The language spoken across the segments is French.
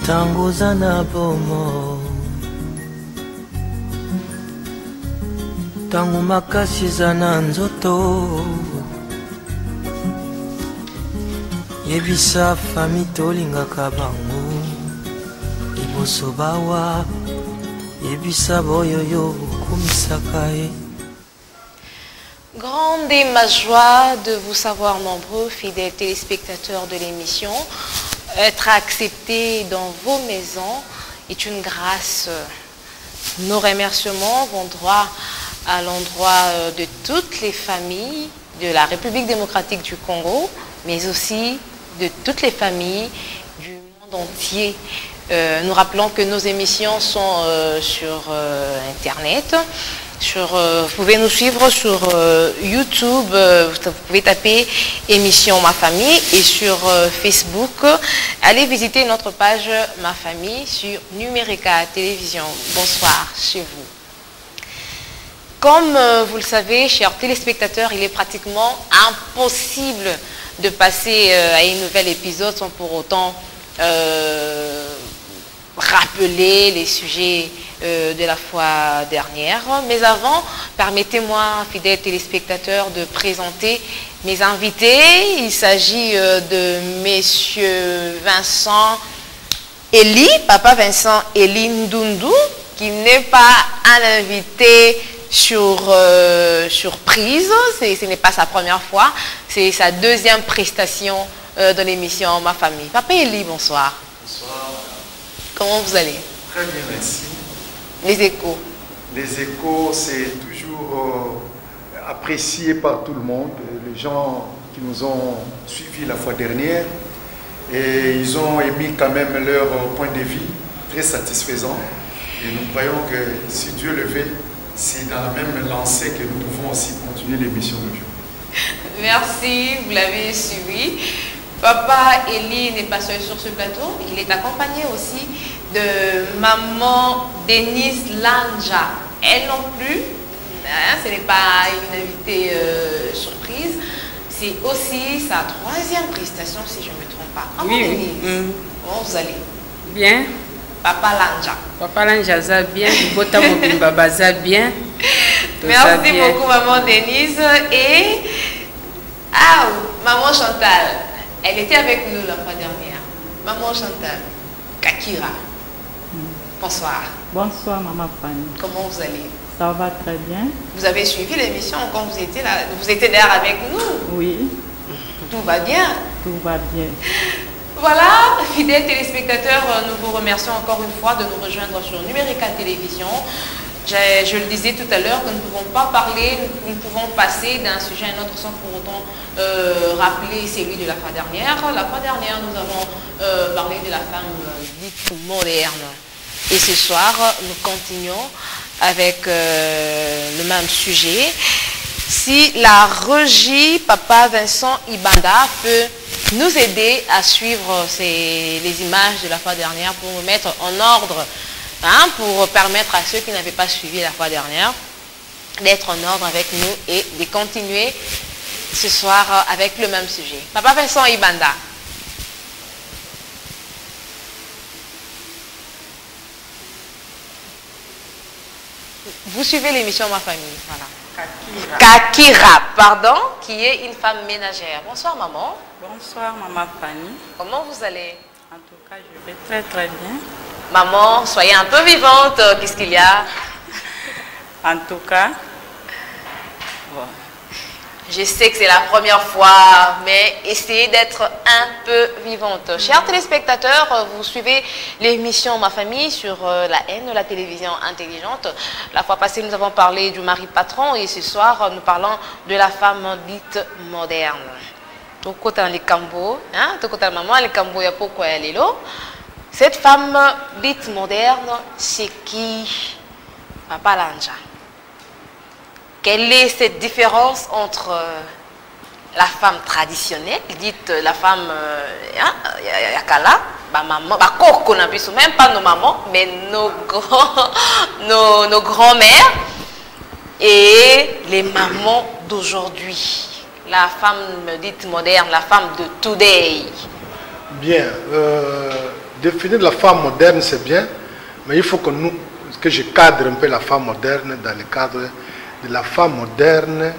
Tangoza na bomo Tango makasi za na nzoto Yebisa fami tolingaka bango Liboso bawa Yebisa boyoyo kumisaka e. Grande est ma joie de vous savoir nombreux, fidèles téléspectateurs de l'émission. Être accepté dans vos maisons est une grâce. Nos remerciements vont droit à l'endroit de toutes les familles de la République démocratique du Congo, mais aussi de toutes les familles du monde entier. Nous rappelons que nos émissions sont sur Internet. Vous pouvez nous suivre sur YouTube, vous pouvez taper émission Ma Famille, et sur Facebook, allez visiter notre page Ma Famille sur Numérica Télévision. Bonsoir chez vous. Comme vous le savez, chers téléspectateurs, il est pratiquement impossible de passer à un nouvel épisode sans pour autant rappeler les sujets de la fois dernière. Mais avant, permettez-moi, fidèles téléspectateurs, de présenter mes invités. Il s'agit de messieurs Vincent Eli, papa Vincent Eli Ndundu, qui n'est pas un invité surprise. Ce n'est pas sa première fois, c'est sa deuxième prestation dans l'émission Ma Famille. Papa Eli, bonsoir. Bonsoir. Comment vous allez? Très bien, merci. Les échos. Les échos, c'est toujours apprécié par tout le monde. Les gens qui nous ont suivis la fois dernière, et ils ont émis quand même leur point de vue très satisfaisant. Et nous croyons que si Dieu le veut, c'est dans la même lancée que nous pouvons aussi continuer l'émission d'aujourd'hui. Merci, vous l'avez suivi. Papa Eli n'est pas seul sur ce plateau, il est accompagné aussi de maman Denise Lanja. Elle non plus, ce n'est pas une invitée surprise, c'est aussi sa troisième prestation si je ne me trompe pas. Maman Denise, comment vous allez? Bien. Papa Lanja. Papa Lanja, ça bien. Bota Mobimba, ça bien. Merci beaucoup maman Denise. Et maman Chantal. Elle était avec nous la fois dernière. Maman Chantal, Kakira. Bonsoir. Bonsoir, maman Fanny. Comment vous allez? Ça va très bien. Vous avez suivi l'émission quand vous étiez là. Vous étiez d'ailleurs avec nous. Oui. Tout va bien. Tout va bien. Voilà, fidèles téléspectateurs, nous vous remercions encore une fois de nous rejoindre sur Numérica Télévision. Je le disais tout à l'heure que nous ne pouvons pas parler, nous pouvons passer d'un sujet à un autre sans pour autant rappeler celui de la fois dernière. La fois dernière, nous avons parlé de la femme dite moderne. Et ce soir, nous continuons avec le même sujet. Si la régie Papa Vincent Ibanda peut nous aider à suivre les images de la fois dernière pour nous mettre en ordre, pour permettre à ceux qui n'avaient pas suivi la fois dernière d'être en ordre avec nous et de continuer ce soir avec le même sujet. Papa Vincent Ibanda. Vous suivez l'émission Ma Famille, voilà. Kakira, pardon, qui est une femme ménagère. Bonsoir maman. Bonsoir, maman Fanny. Comment vous allez? En tout cas, je vais très très bien. Maman, soyez un peu vivante, qu'est-ce qu'il y a? En tout cas, bon. Je sais que c'est la première fois, mais essayez d'être un peu vivante. Chers téléspectateurs, vous suivez l'émission Ma Famille sur la haine, la télévision intelligente. La fois passée, nous avons parlé du mari patron et ce soir, nous parlons de la femme dite moderne. Cette femme dite moderne, c'est qui? Papa Lanja. Quelle est cette différence entre la femme traditionnelle, dite la femme Yakala, même pas nos mamans, mais nos grands-mères, et les mamans d'aujourd'hui? La femme dite moderne, la femme de today. Bien. définir la femme moderne, c'est bien, mais il faut que je cadre un peu la femme moderne dans le cadre de la femme moderne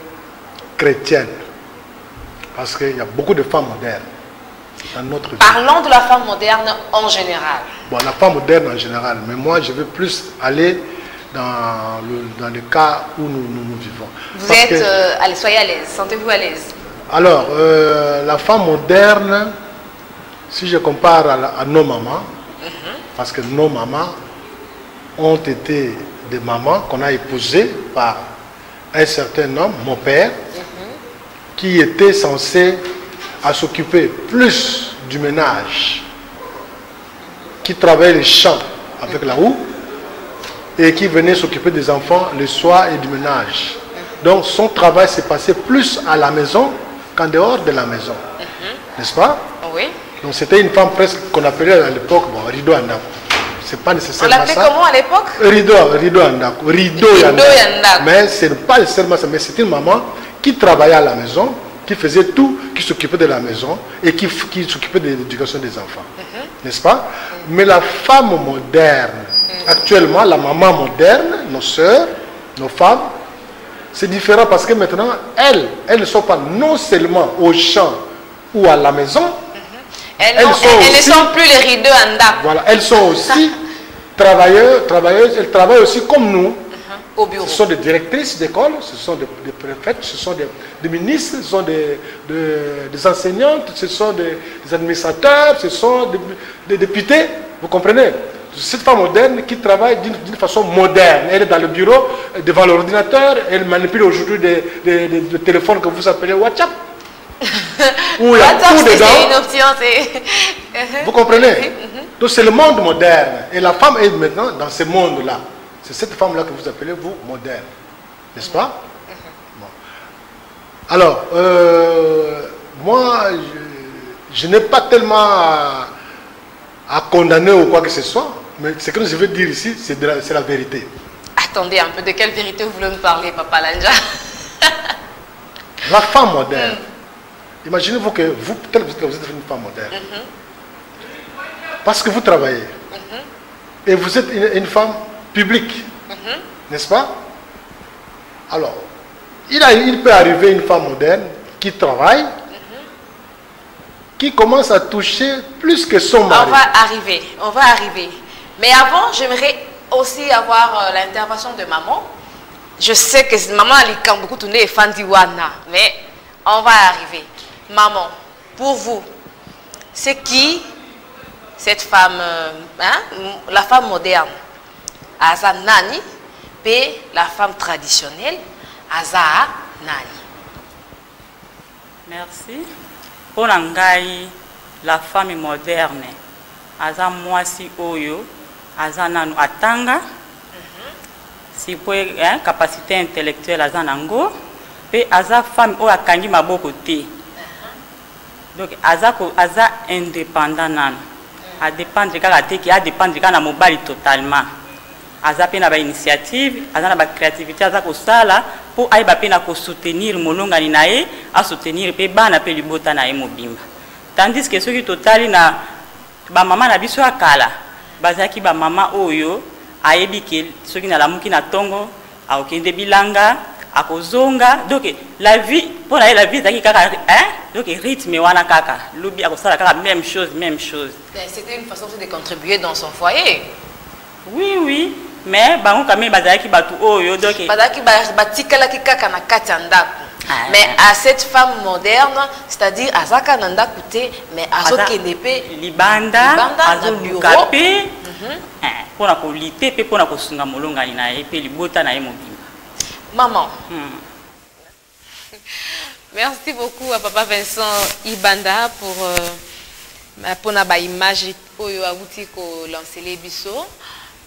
chrétienne. Parce qu'il y a beaucoup de femmes modernes dans notre vie. Parlons de la femme moderne en général. Bon, la femme moderne en général, mais moi je veux plus aller dans le cas où nous vivons. Vous êtes, allez, soyez à l'aise, sentez-vous à l'aise. Alors, la femme moderne, si je compare à nos mamans, parce que nos mamans ont été des mamans qu'on a épousées par un certain homme, mon père, qui était censé s'occuper plus du ménage, qui travaillait les champs avec la houe et qui venait s'occuper des enfants le soir et du ménage. Donc son travail s'est passé plus à la maison qu'en dehors de la maison. N'est-ce pas? Oui. Donc c'était une femme presque qu'on appelait à l'époque rideau andako. C'est pas nécessairement ça. On l'appelait comment à l'époque? Rideau andako. Rideau andako. Mais ce n'est pas nécessairement ça. Mais c'était une maman qui travaillait à la maison, qui faisait tout, qui s'occupait de la maison et qui s'occupait de l'éducation des enfants. N'est-ce pas? Mais la femme moderne, actuellement, la maman moderne, nos sœurs, nos femmes, c'est différent parce que maintenant, elles ne sont pas non seulement au champ ou à la maison, elles ne sont plus les rideaux en date. Voilà, elles sont aussi travailleuses, elles travaillent aussi comme nous. Au bureau. Ce sont des directrices d'école, ce sont des préfètes, ce sont des ministres, ce sont des enseignantes, ce sont des administrateurs, ce sont des députés. Vous comprenez? Cette femme moderne qui travaille d'une façon moderne. Elle est dans le bureau, devant l'ordinateur, elle manipule aujourd'hui des téléphones que vous appelez WhatsApp. Où il y a tout dedans. C'est une option. Vous comprenez? Donc c'est le monde moderne. Et la femme est maintenant dans ce monde-là. C'est cette femme-là que vous appelez, vous, moderne. N'est-ce pas? Bon. Alors, moi, je n'ai pas tellement à condamner ou quoi que ce soit, mais ce que je veux dire ici, c'est la vérité. Attendez un peu, de quelle vérité vous voulez me parler, Papa Lanja? La femme moderne. Imaginez-vous que vous, peut-être que vous êtes une femme moderne. Parce que vous travaillez. Et vous êtes une femme publique. N'est-ce pas? Alors, il peut arriver une femme moderne qui travaille, qui commence à toucher plus que son mari. On va arriver. Mais avant, j'aimerais aussi avoir l'intervention de maman. Je sais que maman a beaucoup tourné Fandiwana, mais on va arriver. Maman, pour vous, c'est qui cette femme, la femme moderne? Aza nani, et la femme traditionnelle, Aza nani? Merci. Pour l'angai, la femme moderne, Aza mwasi oyo, Aza nanu atanga, si pour capacité intellectuelle Aza nango, et Aza femme oyo akangi maboko te. Donc Aza indépendant nan, a dépendre kaka te ki a dépendre kaka na mobali totalement. Aza pe na ba initiative, aza na ba créativité, aza ko sala pour aiba pe na ko soutenir molonga ni nae, a soutenir pe bana pe libota na e mobimba. Tandis que ceux qui totali na ba mama na biso akala, bazaki ba mama oyo ayebi ke ceux qui na lamuki na tongo, a okende bilanga, a kozonga. Donc la vie pour la vie zaki kaka donc rythme wana kaka, lobi a kosala kaka même chose. C'était une façon de contribuer dans son foyer. Oui, mais bango quand même bazaki batu oyo donc bazaki batikala ki kaka na kati ndako. Mais à cette femme moderne, c'est-à-dire azaka nanda koute, mais azokende pe libanda azobuka pe pona ko lite pe pona ko sunga molonga ni na e pe libota na e mobimba. Maman. Merci beaucoup à Papa Vincent Ibanda pour na ba image oyo awuti ko lancer les biso.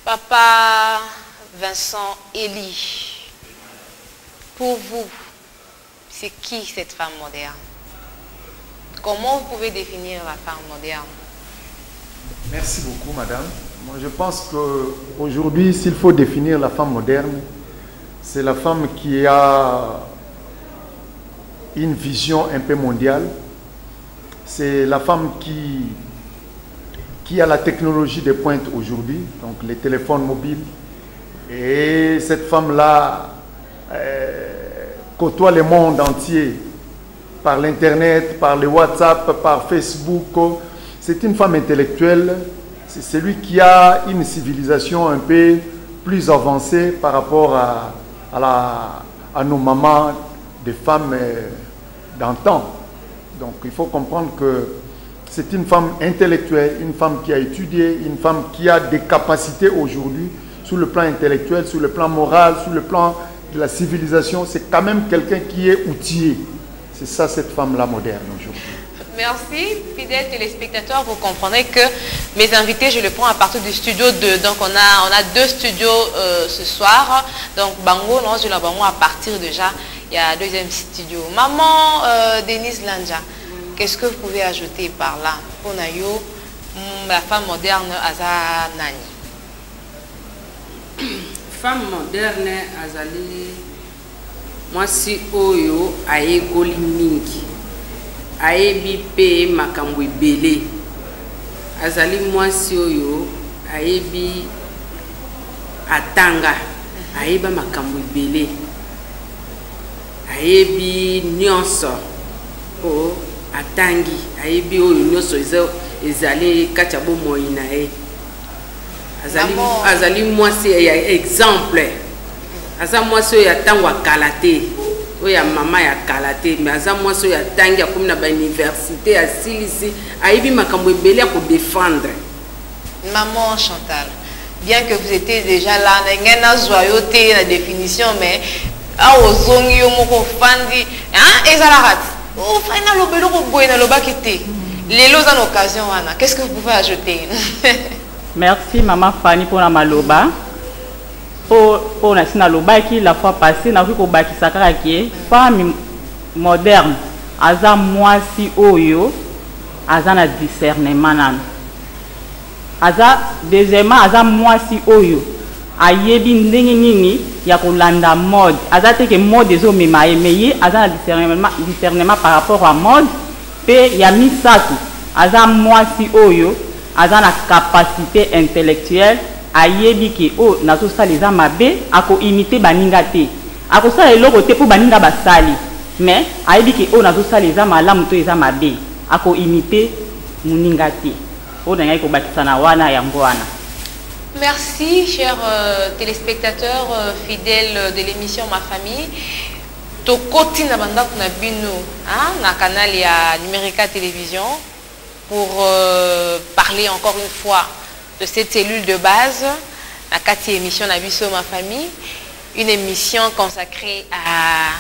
Papa Vincent Eli, pour vous, c'est qui cette femme moderne? Comment vous pouvez définir la femme moderne? Merci beaucoup, madame. Moi, je pense qu'aujourd'hui, s'il faut définir la femme moderne, c'est la femme qui a une vision un peu mondiale. C'est la femme qui qui a la technologie de pointe aujourd'hui, donc les téléphones mobiles. Et cette femme-là côtoie le monde entier par l'Internet, par le WhatsApp, par Facebook. C'est une femme intellectuelle. C'est celui qui a une civilisation un peu plus avancée par rapport à nos mamans, des femmes d'antan. Donc il faut comprendre que c'est une femme intellectuelle, une femme qui a étudié, une femme qui a des capacités aujourd'hui sur le plan intellectuel, sur le plan moral, sur le plan de la civilisation. C'est quand même quelqu'un qui est outillé. C'est ça cette femme-là moderne aujourd'hui. Merci, fidèles téléspectateurs. Vous comprendrez que mes invités, je les prends à partir du studio 2. Donc, on a 2 studios ce soir. Donc, Bango, non, je la Bango à partir déjà. Il y a un 2e studio. Maman Denise Lanja, qu'est-ce que vous pouvez ajouter par là pour Nayo, la femme moderne Aza Nani? Femme moderne Azali, moi si Oyo aye goli mingi. Ayebi pe makambo ebele azali mwasi oyo ayebi atanga ayeba makambo ebele ayebi nyonso o atangi ayebi oyo nyonso ezali kati ya bomoi na ye azali mwasi ya exemple aza mwasi oyo atango akala te oya mama ya kalaté mais aza mwasi oyo atangi akomi na ba université asilisi ayebi makambo ebele ya défendre. Maman Chantal, bien que vous étiez déjà là, na joyauté la définition, mais a ozongi yo moko fandi hein ezalarat o fana lobelo ko boyena lobakité lelo za l'occasion wana, qu'est-ce que vous pouvez ajouter? Merci maman Fanny pour la maloba. Pour la qui la fois passée, n'a vu qu'au baki sakara qui est femme moderne. Aza mwasi oyo, aza na discernement nan. Aza deuxièmement aza mwasi oyo, ayebi ndenge nini ya kolanda mode. Aza te que mode ezo mema emeye, aza na discernement par rapport à mode. Pe ya misato, aza mwasi oyo, aza na capacité intellectuelle. Ayebi ki o nazo saliza mabe ako imiter baninga te ako sala eloko te pour baninga basali mais ayebi ki o nazo saliza malamu to eza mabe ako imiter muninga te o ngai ko bakisa na wana yango wana. Merci chers téléspectateurs fidèles de l'émission Ma Famille. Tokoti na banda kuna bino na canal ya Numérica Télévision pour parler encore une fois de cette cellule de base, la 4e émission d'Abisso Ma Famille, une émission consacrée à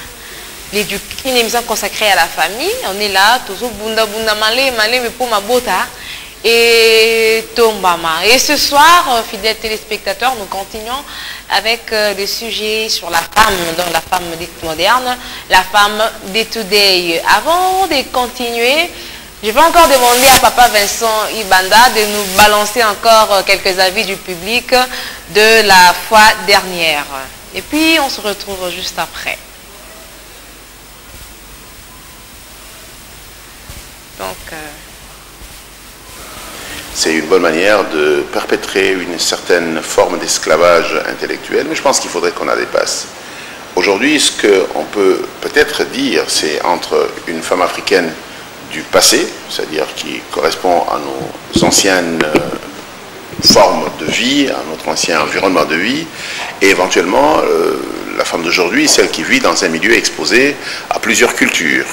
la famille. On est là, toujours bunda bunda malé mais pour ma bota et tombama. Et ce soir, fidèles téléspectateurs, nous continuons avec des sujets sur la femme, donc la femme dite moderne, la femme day to day. Avant de continuer, je vais encore demander à Papa Vincent Ibanda de nous balancer encore quelques avis du public de la fois dernière. Et puis, on se retrouve juste après. Donc... C'est une bonne manière de perpétrer une certaine forme d'esclavage intellectuel, mais je pense qu'il faudrait qu'on la dépasse. Aujourd'hui, ce qu'on peut peut-être dire, c'est entre une femme africaine du passé, c'est-à-dire qui correspond à nos anciennes formes de vie, à notre ancien environnement de vie, et éventuellement la femme d'aujourd'hui, celle qui vit dans un milieu exposé à plusieurs cultures.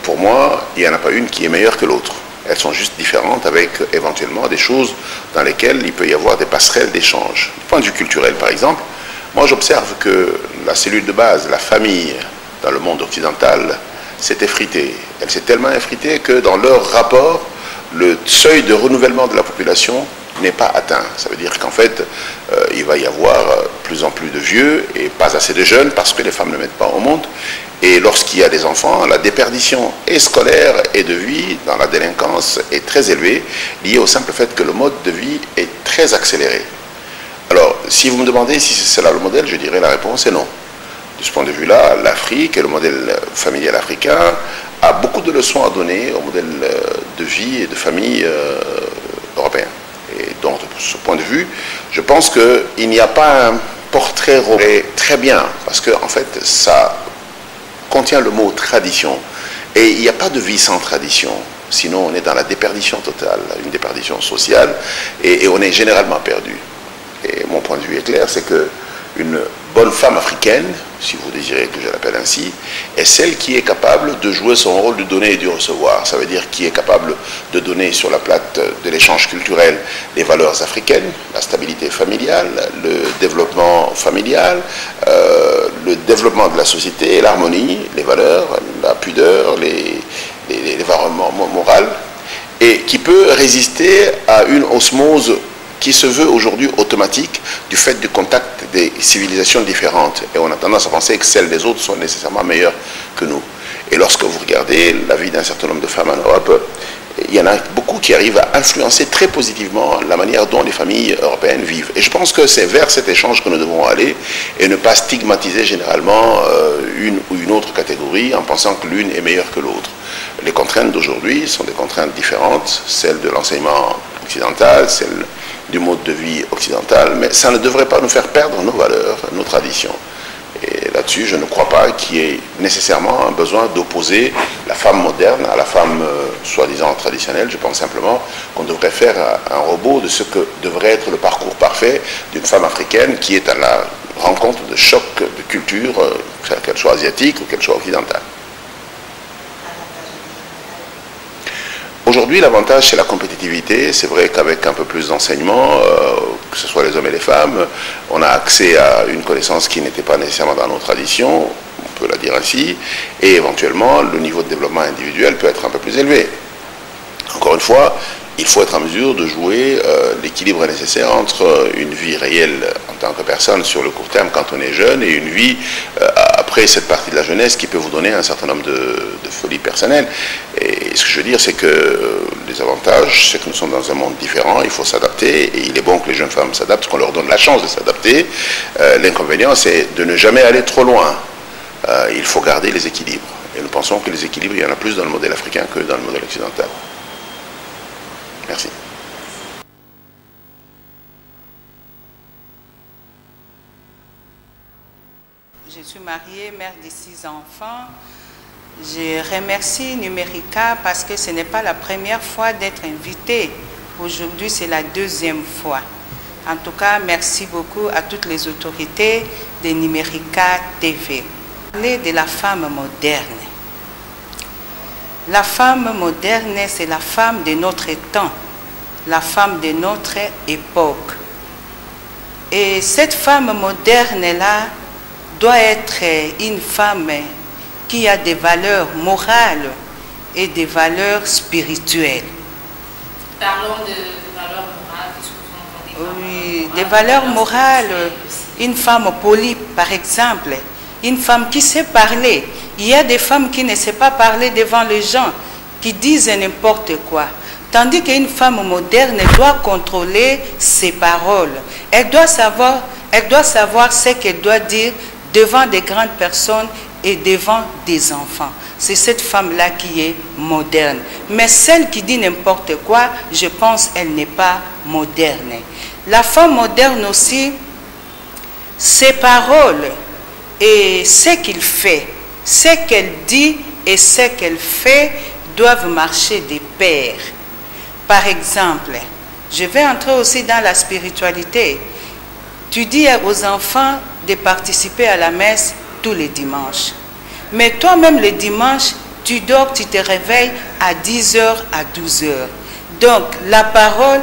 Pour moi, il n'y en a pas une qui est meilleure que l'autre. Elles sont juste différentes avec éventuellement des choses dans lesquelles il peut y avoir des passerelles d'échange. Du point de vue culturel, par exemple, moi j'observe que la cellule de base, la famille, dans le monde occidental, s'est effritée. Elle s'est tellement effritée que dans leur rapport, le seuil de renouvellement de la population n'est pas atteint. Ça veut dire qu'en fait, il va y avoir plus en plus de vieux et pas assez de jeunes parce que les femmes ne mettent pas au monde. Et lorsqu'il y a des enfants, la déperdition et scolaire et de vie dans la délinquance est très élevée, liée au simple fait que le mode de vie est très accéléré. Alors, si vous me demandez si c'est là le modèle, je dirais la réponse est non. De ce point de vue-là, l'Afrique et le modèle familial africain a beaucoup de leçons à donner au modèle de vie et de famille ce point de vue, je pense qu'il n'y a pas un portrait très bien, parce qu'en fait, ça contient le mot tradition. Et il n'y a pas de vie sans tradition. Sinon, on est dans la déperdition totale, une déperdition sociale, et on est généralement perdu. Et mon point de vue est clair, c'est qu'une bonne femme africaine, si vous désirez que je l'appelle ainsi, est celle qui est capable de jouer son rôle du donner et du recevoir. Ça veut dire qui est capable de donner sur la plate de l'échange culturel les valeurs africaines, la stabilité familiale, le développement familial, le développement de la société, l'harmonie, les valeurs, la pudeur, les valeurs morales, et qui peut résister à une osmose qui se veut aujourd'hui automatique du fait du contact des civilisations différentes. Et on a tendance à penser que celles des autres sont nécessairement meilleures que nous. Et lorsque vous regardez la vie d'un certain nombre de femmes en Europe, il y en a beaucoup qui arrivent à influencer très positivement la manière dont les familles européennes vivent. Et je pense que c'est vers cet échange que nous devons aller et ne pas stigmatiser généralement une ou une autre catégorie en pensant que l'une est meilleure que l'autre. Les contraintes d'aujourd'hui sont des contraintes différentes, celles de l'enseignement occidental, celles du mode de vie occidental, mais ça ne devrait pas nous faire perdre nos valeurs, nos traditions. Et là-dessus, je ne crois pas qu'il y ait nécessairement un besoin d'opposer la femme moderne à la femme soi-disant traditionnelle. Je pense simplement qu'on devrait faire un robot de ce que devrait être le parcours parfait d'une femme africaine qui est à la rencontre de chocs de culture, qu'elle soit asiatique ou qu'elle soit occidentale. Aujourd'hui, l'avantage, c'est la compétitivité. C'est vrai qu'avec un peu plus d'enseignement, que ce soit les hommes et les femmes, on a accès à une connaissance qui n'était pas nécessairement dans nos traditions, on peut la dire ainsi, et éventuellement, le niveau de développement individuel peut être un peu plus élevé. Encore une fois, il faut être en mesure de jouer l'équilibre nécessaire entre une vie réelle en tant que personne sur le court terme quand on est jeune et une vie après cette partie de la jeunesse qui peut vous donner un certain nombre de folies personnelles. Et ce que je veux dire, c'est que les avantages, c'est que nous sommes dans un monde différent, il faut s'adapter, et il est bon que les jeunes femmes s'adaptent, qu'on leur donne la chance de s'adapter. L'inconvénient, c'est de ne jamais aller trop loin. Il faut garder les équilibres. Et nous pensons que les équilibres, il y en a plus dans le modèle africain que dans le modèle occidental. Merci. Je suis mariée, mère de 6 enfants. Je remercie Numérica parce que ce n'est pas la première fois d'être invitée. Aujourd'hui, c'est la 2e fois. En tout cas, merci beaucoup à toutes les autorités de Numérica TV. Parler de la femme moderne. La femme moderne, c'est la femme de notre temps, la femme de notre époque. Et cette femme moderne-là doit être une femme qui a des valeurs morales et des valeurs spirituelles. Parlons de valeurs morales, qu'est-ce que vous entendez? Oui, des valeurs morales. Une femme polie, par exemple, une femme qui sait parler. Il y a des femmes qui ne savent pas parler devant les gens, qui disent n'importe quoi. Tandis qu'une femme moderne doit contrôler ses paroles. Elle doit savoir ce qu'elle doit dire devant des grandes personnes et devant des enfants. C'est cette femme-là qui est moderne. Mais celle qui dit n'importe quoi, je pense qu'elle n'est pas moderne. La femme moderne aussi, ses paroles et ce qu'il fait, ce qu'elle dit et ce qu'elle fait doivent marcher de pair. Par exemple, je vais entrer aussi dans la spiritualité. Tu dis aux enfants de participer à la messe tous les dimanches. Mais toi-même, le dimanche, tu dors, tu te réveilles à 10h, à 12h. Donc, la parole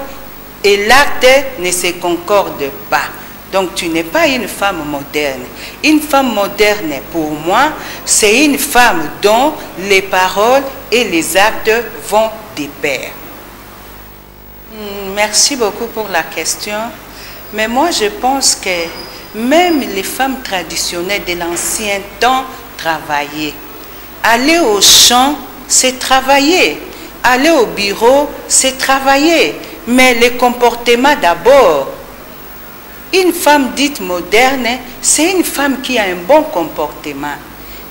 et l'acte ne se concordent pas. Donc, tu n'es pas une femme moderne. Une femme moderne, pour moi, c'est une femme dont les paroles et les actes vont de pair. Merci beaucoup pour la question. Mais moi, je pense que même les femmes traditionnelles de l'ancien temps travaillaient. Aller au champ, c'est travailler. Aller au bureau, c'est travailler. Mais le comportement d'abord. Une femme dite moderne, c'est une femme qui a un bon comportement,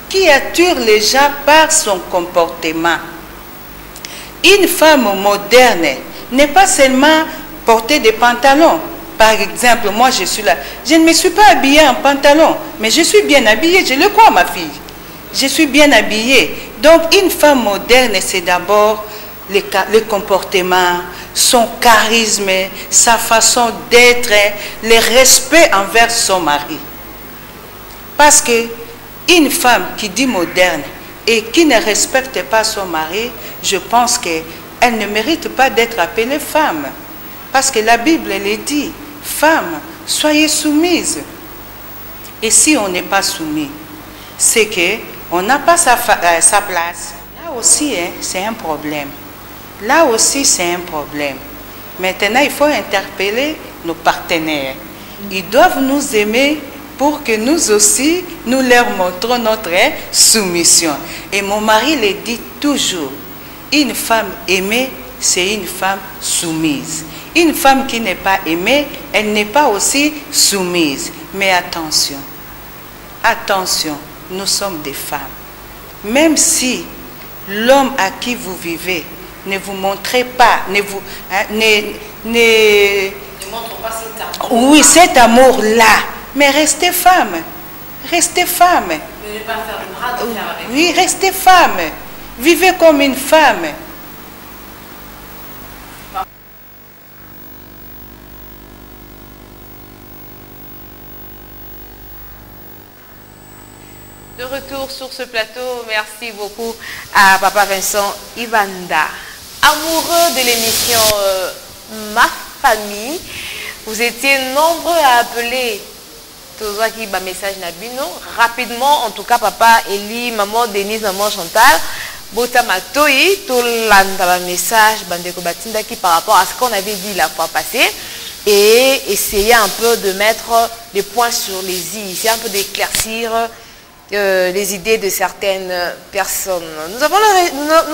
qui attire les gens par son comportement. Une femme moderne n'est pas seulement porter des pantalons. Par exemple, moi je suis là, je ne me suis pas habillée en pantalon, mais je suis bien habillée, je le crois ma fille. Je suis bien habillée. Donc une femme moderne, c'est d'abord le comportement, son charisme, sa façon d'être, le respect envers son mari. Parce que une femme qui dit moderne et qui ne respecte pas son mari, je pense qu'elle ne mérite pas d'être appelée femme. Parce que la Bible elle dit, femme, soyez soumise. Et si on n'est pas soumis, c'est qu'on n'a pas sa place. Là aussi, hein, c'est un problème. Là aussi, c'est un problème. Maintenant, il faut interpeller nos partenaires. Ils doivent nous aimer pour que nous aussi, nous leur montrons notre soumission. Et mon mari le dit toujours, une femme aimée, c'est une femme soumise. Une femme qui n'est pas aimée, elle n'est pas aussi soumise. Mais attention, attention, nous sommes des femmes. Même si l'homme à qui vous vivez ne vous montrez pas, ne montre pas cet amour. Oui, cet amour-là. Mais restez femme. Restez femme. Ne pas faire le bras de fer avec vous. Oui, restez femme. Vivez comme une femme. De retour sur ce plateau, merci beaucoup à Papa Vincent Ibanda. Amoureux de l'émission Ma Famille, vous étiez nombreux à appeler Tozaki ba message Nabino. Rapidement, en tout cas, Papa Eli, Maman Denise, Maman Chantal, Bota Matoi, tout l'anda message Bandeko Batindaki par rapport à ce qu'on avait dit la fois passée et essayer un peu de mettre des points sur les i, essayer un peu d'éclaircir les idées de certaines personnes. Nous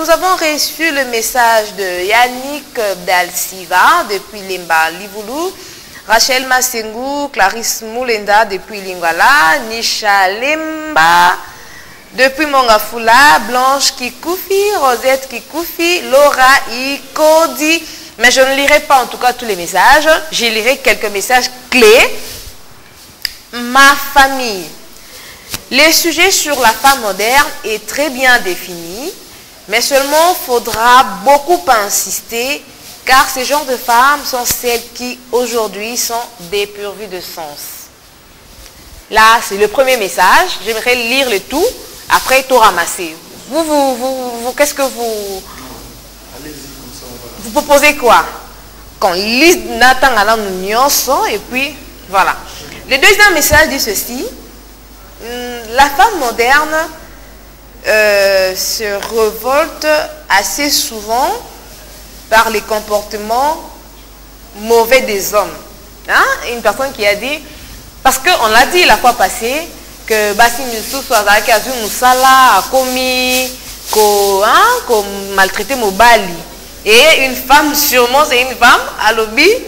avons reçu le message de Yannick Dalsiva depuis Limba Livoulou, Rachel Massengou, Clarisse Moulenda depuis Lingala, Nisha Limba depuis Mongafula, Blanche Kikoufi, Rosette Kikoufi, Laura Ikodi. Mais je ne lirai pas en tout cas tous les messages, je lirai quelques messages clés. Ma famille. Le sujet sur la femme moderne est très bien défini, mais seulement faudra beaucoup insister car ces genres de femmes sont celles qui aujourd'hui sont dépourvues de sens. Là, c'est le premier message. J'aimerais lire le tout, après tout ramasser. Vous qu'est-ce que vous... Vous proposez quoi? Qu'on lise Nathan Alain Nyonso et puis voilà. Le deuxième message dit ceci. La femme moderne se révolte assez souvent par les comportements mauvais des hommes. Hein? Une personne qui a dit, parce qu'on l'a dit la fois passée, que Bassi Moussou soit avec Azou Moussala a commis, qu'on maltraité Mobali. Et une femme, sûrement c'est une femme, à l'objet,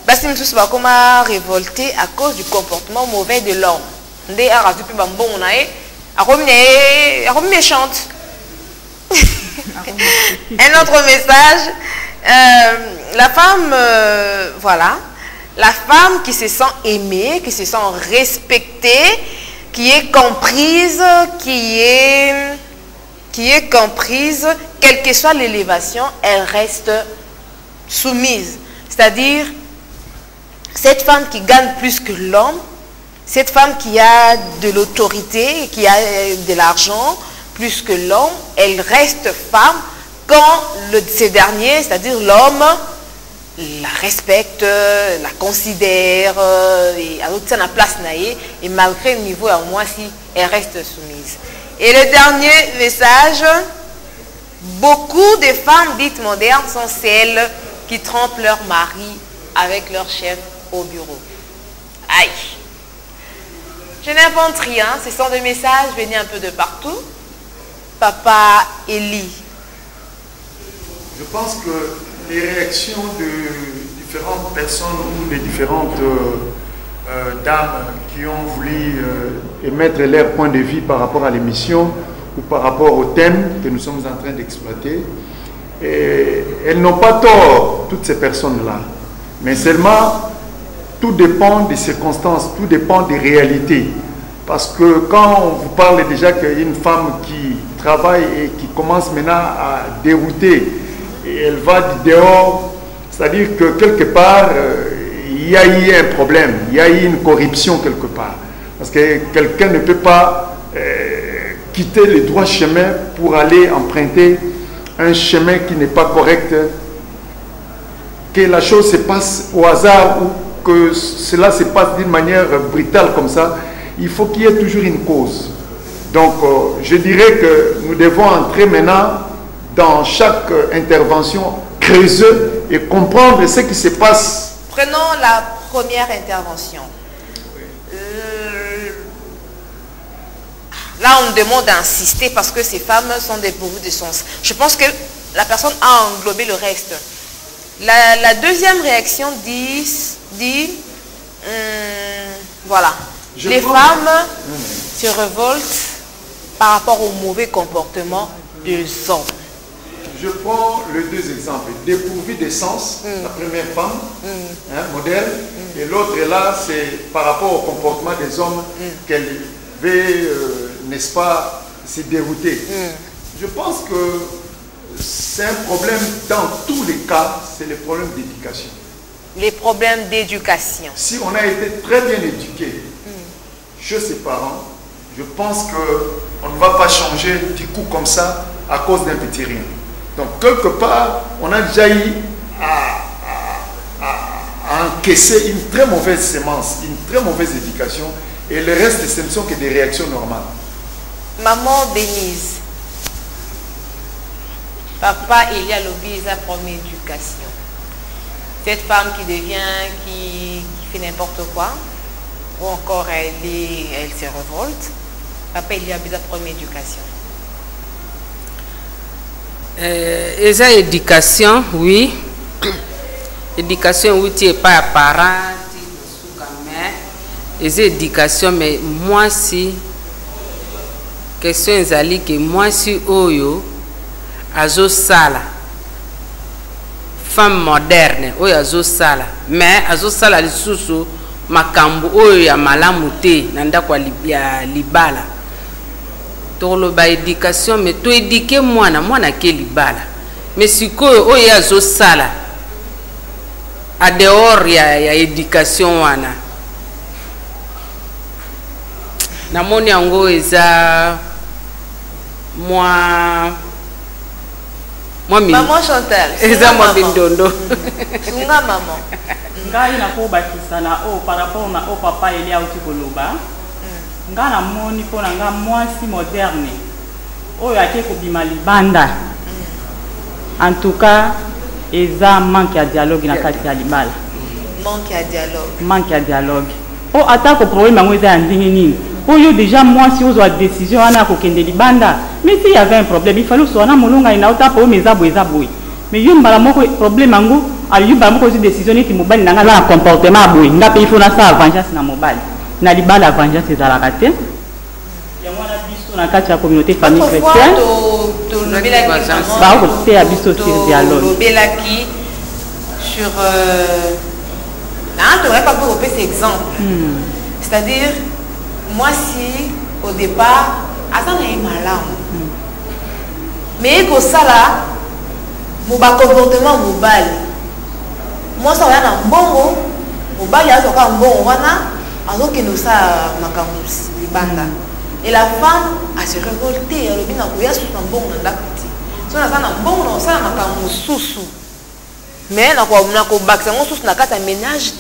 Bassi Moussou soit comme révolté à cause du comportement mauvais de l'homme. Un méchante. Un autre message, la femme, voilà, la femme qui se sent aimée, qui se sent respectée, qui est comprise, qui est comprise, quelle que soit l'élévation, elle reste soumise. C'est-à-dire, cette femme qui gagne plus que l'homme, cette femme qui a de l'autorité, qui a de l'argent, plus que l'homme, elle reste femme quand ce dernier, c'est-à-dire l'homme, la respecte, la considère, et a la place et malgré le niveau à moi si elle reste soumise. Et le dernier message, beaucoup de femmes dites modernes sont celles qui trompent leur mari avec leur chef au bureau. Aïe! Je n'invente rien, ce sont des messages venus un peu de partout. Papa Eli. Je pense que les réactions de différentes personnes ou des différentes dames qui ont voulu émettre leur point de vue par rapport à l'émission ou par rapport au thème que nous sommes en train d'exploiter, elles n'ont pas tort, toutes ces personnes-là. Mais seulement, tout dépend des circonstances, tout dépend des réalités. Parce que quand on vous parle déjà qu'une femme qui travaille et qui commence maintenant à dérouter, et elle va du dehors, c'est-à-dire que quelque part, il y a eu un problème, il y a eu une corruption quelque part. Parce que quelqu'un ne peut pas quitter le droit chemin pour aller emprunter un chemin qui n'est pas correct, que la chose se passe au hasard ou que cela se passe d'une manière brutale comme ça. Il faut qu'il y ait toujours une cause. Donc, je dirais que nous devons entrer maintenant dans chaque intervention, creuser et comprendre ce qui se passe. Prenons la première intervention. Là, on me demande d'insister parce que ces femmes sont dépourvues de sens. Je pense que la personne a englobé le reste. La deuxième réaction dit voilà. Les femmes se révoltent par rapport au mauvais comportement des hommes. Je prends les deux exemples. Dépourvu de sens, la première femme, modèle, et l'autre là, c'est par rapport au comportement des hommes qu'elle veut, n'est-ce pas, se dérouter. Je pense que c'est un problème dans tous les cas, c'est le problème d'éducation. Les problèmes d'éducation. Si on a été très bien éduqué chez ses parents, je pense qu'on ne va pas changer du coup comme ça à cause d'un petit rien. Donc quelque part, on a déjà eu à encaisser une très mauvaise sémence, une très mauvaise éducation, et le reste, ce ne sont que des réactions normales. Maman Denise, papa Elia Lobi, sa première éducation. Cette femme qui devient, qui fait n'importe quoi, ou encore elle se révolte, papa Elia Lobi, sa première éducation. Et ça, éducation, oui. Éducation, oui, tu n'es pas un parent, tu es et éducation, mais moi, si, question est que moi, si, oyo, azo sala, femme moderne, oyo, azo sala, mais azo sala, li susu, makambu, oyo, ya malamu te, nanda kwa libala. Toloba éducation, mais to éduquer mwana ke libala. Mais sikoyo oyo azo sala a dehors ya éducation wana. Namoni yango eza moi Maman Chantal. Eza moi bindondo. Sunga maman. Ngai na ko bakisa na par rapport na papa Elia Utikoloba. Nga na moni po na nga mwasi moderne oyo ake kobima libanda. En tout cas, eza manque ya dialogue na kati ya libala. Manque ya dialogue. Manque ya dialogue. O atako problème yango eza ya ndenge nini. Oyo déjà mwasi ozwa décision wana kokende libanda. Mais s'il y avait un problème, il fallait soit na molonga ina ota po meza boy. Mais yo mbala moko problème yango, ali mbala moko zi décision neti mobali na nga na comportement boy. Nga pe il faut na sa vengeance na mobali. Na libala vengeance ezalaka te. Ya mwana biso na kati ya communauté famille chrétienne. Ba ko te ya biso sur dialogue. Belaki sur on devrait pas pour cet exemple. C'est-à-dire moi si au départ attends est malade. Mais que ça là mon comportement mobile. Moi ça va na mbongo mobile ya soka mbongo wana alors que nous ça makamus libanda. Et la femme a se révolté, elle a dit que c'est un bon petit. Si on a un bon, on a un sous. Mais on a un ménage.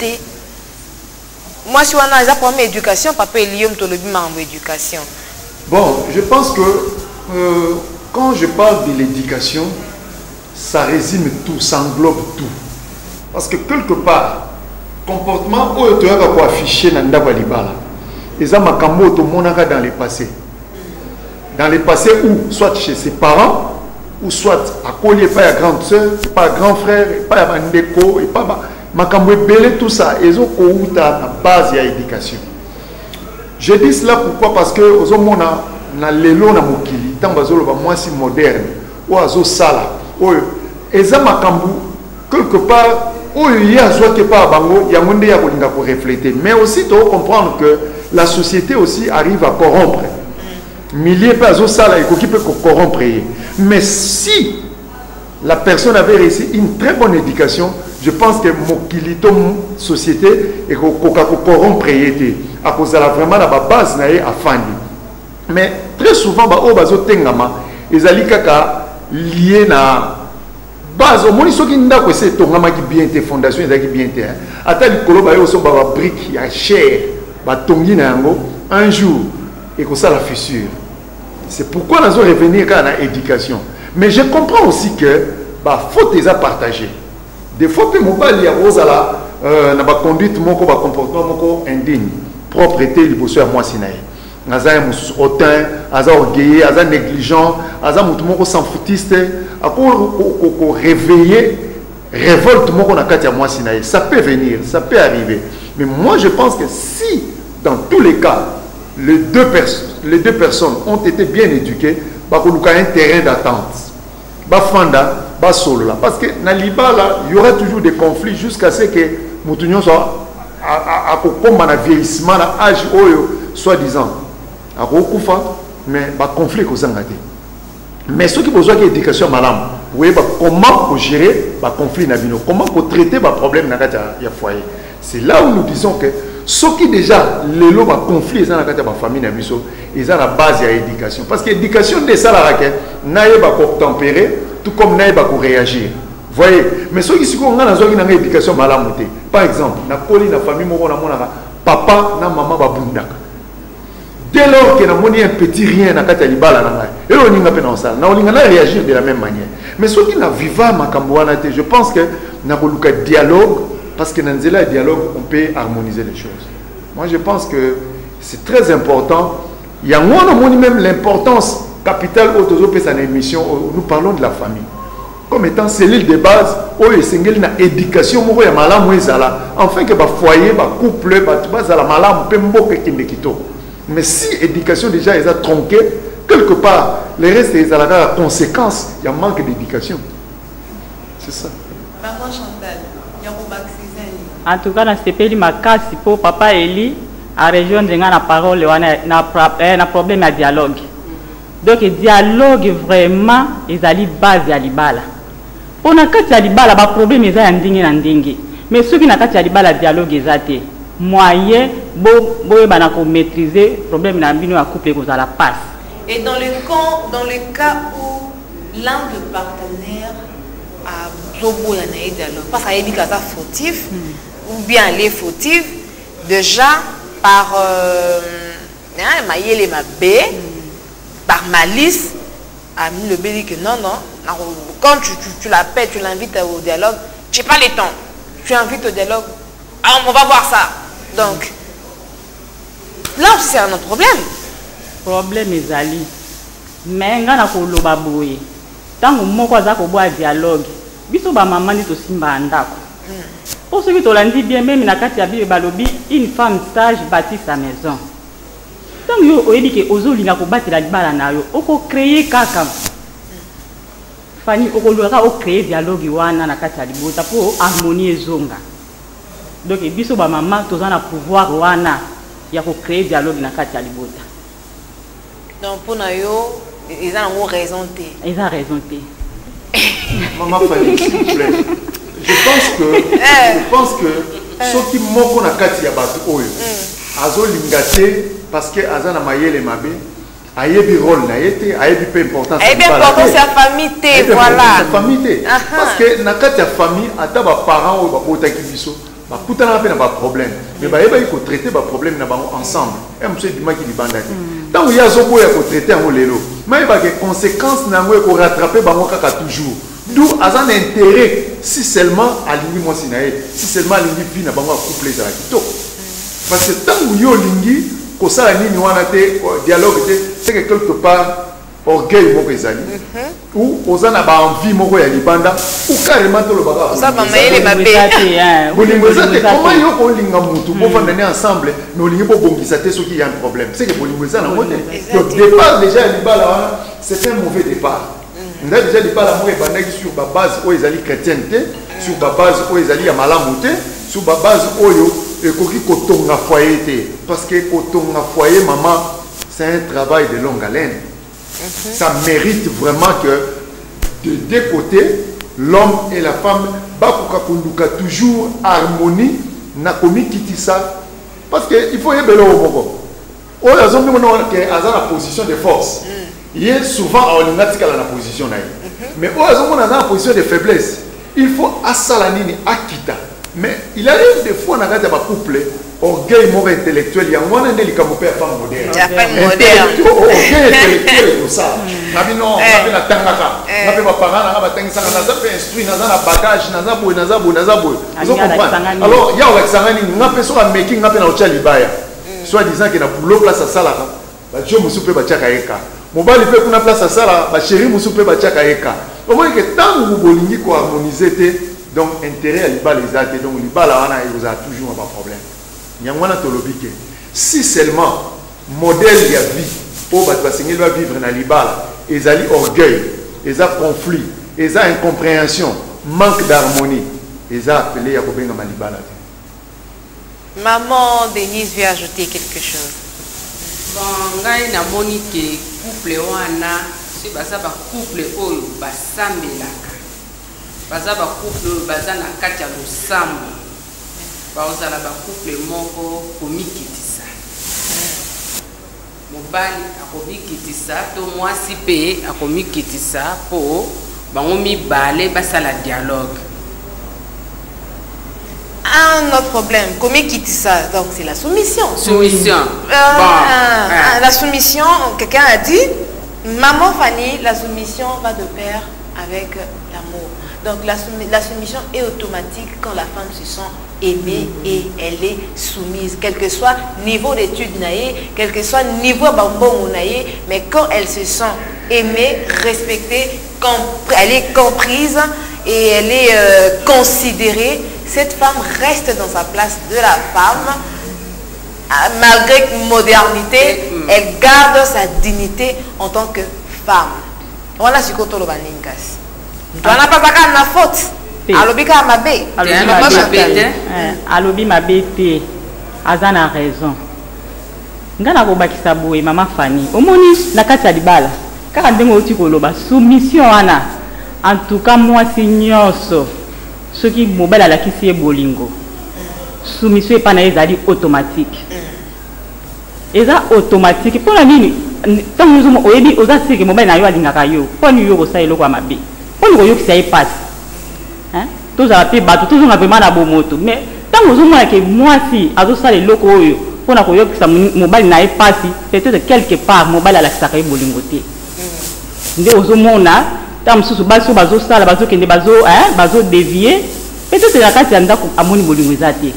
Moi, si on a la première éducation, papa est lié à l'éducation. Bon, je pense que quand je parle de l'éducation, ça résume tout, ça englobe tout. Parce que quelque part, comportement, où tu as affiché dans le libala. Et ça m'a cambo tout le monde dans le passé. Dans le passé où, soit chez ses parents, ou soit à collier pas à grande soeur, pas à grand frère, pas à ndeko, et pas ma cambo belé tout ça. Et ça où ta base de l'éducation. Je dis cela pourquoi parce que aux hommes na lelo na mokili, tant bazolo ba moi si moderne, ou azo sala, ou et ça m'a cambo quelque part il y a pas bango, il y a monde ya kolinga ko refléter, mais aussi tu comprendre que la société aussi arrive à corrompre. Milliers pas au sala et qui peut corrompre. Mais si la personne avait réussi une très bonne éducation, je pense que mon société et corrompre été à cause de la vraiment la base na à fandi. Mais très souvent ba o bazo tengama ezali kaka lié na base au moni soki ndako c'est tongama ki bien te fondation ezaki bien te ata likolo ba yo so ba brique ya cher ba tongi na yango un jour et que ça la fissure. C'est pourquoi nous allons revenir à l'éducation. Mais je comprends aussi que bah faut déjà partager. Des fois que mon père il y a rose là na ba conduite mon ko ba comportement mon ko indigne, propreté liboso à moi sinaï. Naza musu hautain, aza orgueilleux, aza négligent, aza mutu mon ko sans foutiste, a ko réveiller révolte mon ko na kati à moi sinaï. Ça peut venir, ça peut arriver. Mais moi je pense que si dans tous les cas les deux personnes ont été bien éduquées, bah un terrain d'attente, bah fanda, bah solo là, parce que dans l'Ibala il y aura toujours des conflits jusqu'à ce que Moutounion soit à un vieillissement à âge soi-disant à Rokufa, mais bah conflit aux Angati. Mais ceux qui ont besoin d'éducation madame, vous voyez comment gérer bah conflit nabino, comment traiter bah problème dans le foyer. C'est là où nous disons que ceux qui déjà les lots va conflit ils ont la famille ils ont la base de l'éducation parce que l'éducation des salariés n'aille pas tempérer tout comme n'aille pas réagir voyez mais ceux qui sont dans une éducation malamouté par exemple na poli na famille moko na mona papa na maman ba bundaka dès lors que na moni un petit rien na kata libala na ngai et on ninga pe na sala na olinga na réagir de la même manière mais ceux qui na viva makambo wana te je pense que na koluka dialogue. Parce que dans le dialogue, on peut harmoniser les choses. Moi, je pense que c'est très important. Il y a même l'importance capitale de cette émission. Nous parlons de la famille. Comme étant cellule de base, où il y a une éducation, enfin que le foyer, le couple, mais si l'éducation déjà est tronquée, quelque part, les restes des la conséquence, il y a un manque d'éducation. C'est ça. Maman Chantal, en tout cas, dans ce pays, makasi pour papa Eli à rejoindre la parole na problème de dialogue. Donc le dialogue vraiment ils allaient base à libala. Pour na kati ya libala ba problème ils a ndingi na ndingi. Mais ceux qui na kati ya libala dialogue ils até moyen bo ba na ko maîtriser problème na bino ya couple ko za la passe. Et dans le cas où l'un des partenaires a zobo ya na dialogue parce qu'il dit que ça fautif ou bien les fautifs déjà par par malice a mis le bé dit que non quand tu l'appelles tu l'invites au dialogue tu n'as pas le temps tu invites au dialogue on va voir ça donc là aussi c'est un autre problème ezali mais nga na ko loba boye tango moko za ko boa dialogue biso ba maman ni to simba ndako. Pour ceux qui t'ont dit bien, même na kati ya Bible balobi, une femme sage bâtit sa maison. Donc yo oyebi ke ozolinga ko batela libala na yo, oko créer kaka. Fani oko loka o créer dialogue wana na kati ya libota pour harmonie ezonga. Donc biso ba maman toza na pouvoir wana ya ko créer dialogue na kati ya libota. Donc pour na yo, ils ont raison té. Ils ont raison té. Maman Fanny, s'il vous plaît. Je pense que ceux qui manquent na kati ya batu oyo azo lingate parce que azana mayele mabe ayebi rôle na yete ayebi peu importance c'est la famille té voilà la famille té parce que na kati ya famille ata ba parents oyo ba botaki biso ba kutana pe na ba problème mais ba yeba ko traiter ba problème na bango ensemble et monsieur dimaki libandaki tant il y a zo boya ko traiter en lelo mais ba que conséquences na ngo ko rattraper bango kaka toujours. D'où a un intérêt si seulement à l'ingé moi si seulement à l'ingé vie n'a pas couple les akito parce que tant que yo lingi ko sala nini wana te dialogue c'est que quelque part orgueil moko ezali ou ozana ba envie moko ya libanda ou carrément to le baga ça va mailler mabé bolingo ezate comment yo ko linga mutu bo fandane ensemble no lingi bo bongisa te soki y a un problème c'est que bolingo ezana mote donc départ déjà libala wana c'est un mauvais départ. On a déjà dit par la mort et sur la base où ils allaient chrétienté sur la base où ils allaient à Malamoute, sur la base où ils ont foyer. Parce que kotonga foyer, maman, c'est un travail de longue haleine. Ça mérite vraiment que de deux côtés, l'homme et la femme, bakuka toujours harmonie, na komi kitisa. Parce qu'il faut y avoir le bon. On a la position de force. Il est souvent à la position. Mais on a la position de faiblesse. Il faut assalanini akita. Mais il arrive des fois dans un couple, orgueil mauvais intellectuel, il y a un moment des femme moderne. Orgueil intellectuel tout ça. Non, on a fait la tangaka. On a fait ma parent, on a fait instruit, on a bagage, on a alors, il y a un examen, on a fait sur la making, on a fait la Ochalibaya. Soit disant qu'il y a pour place à ça là, Dieu me soupe bachaka eka. Mobile fait qu'on a place à ça là, chérie me soupe bachaka eka. Au moins que tant que vous voulez qu'on harmonise, donc intérêt à l'Iba les athées, donc l'Iba là, il y a toujours un problème. Il y a un tolobique. Si seulement modèle de vie, pour va vivre dans l'Iba, ils ont orgueil, ils ont conflit, ils ont incompréhension, manque d'harmonie, ils ont appelé à Kobenga Maliba là. Maman Denise veut ajouter quelque chose. Bon, ngai na moni ke couple wana, si baza ba couple oyo basambelaka. Baza ba couple baza na kati ya losambo. Baozala ba couple moko komikitisa. Mobali akomikitisa to mwasi pe akomikitisa po bango mibale basala dialogue. Un autre problème, comment quitter ça? Donc c'est la soumission. Soumission. La soumission, quelqu'un a dit, maman Fanny, la soumission va de pair avec l'amour. Donc la soumission est automatique quand la femme se sent aimée et elle est soumise, quel que soit niveau d'études naïe, quel que soit niveau bambon naïe, mais quand elle se sent aimée, respectée, elle est comprise et elle est considérée, cette femme reste dans sa place de la femme, malgré modernité, elle garde sa dignité en tant que femme. Voilà ce que tu as dit. Tu n'as pas de faute. Alobika mabe. Alobi mabe te. Azana raison. Ngana ko bakisa boye mama Fanny. Omoni na kati ya libala. Kaka ndengo oti koloba soumission wana. En tout cas moi signyoso. Ce qui mobile à la kisi e bolingo. Soumission pas na ezali automatique. Eza automatique pour la nini. Tant nous sommes oyebi oza sike mobile na yo alingaka yo. Pour ni yo ko sa eloko mabe. Pour ni ko yo kisa e passe. Hein? Tous à la bateau, tous on a vraiment la bonne moto. Mais tant que vous voyez que moi si à tout ça les locaux pour la coyote ça mobile n'a pas si peut-être quelque part mobile à la sacrée bolingoté. Ndé aux homona tant sous baso baso ça la baso qui ne baso hein baso dévié peut-être la carte anda amoni bolingozate.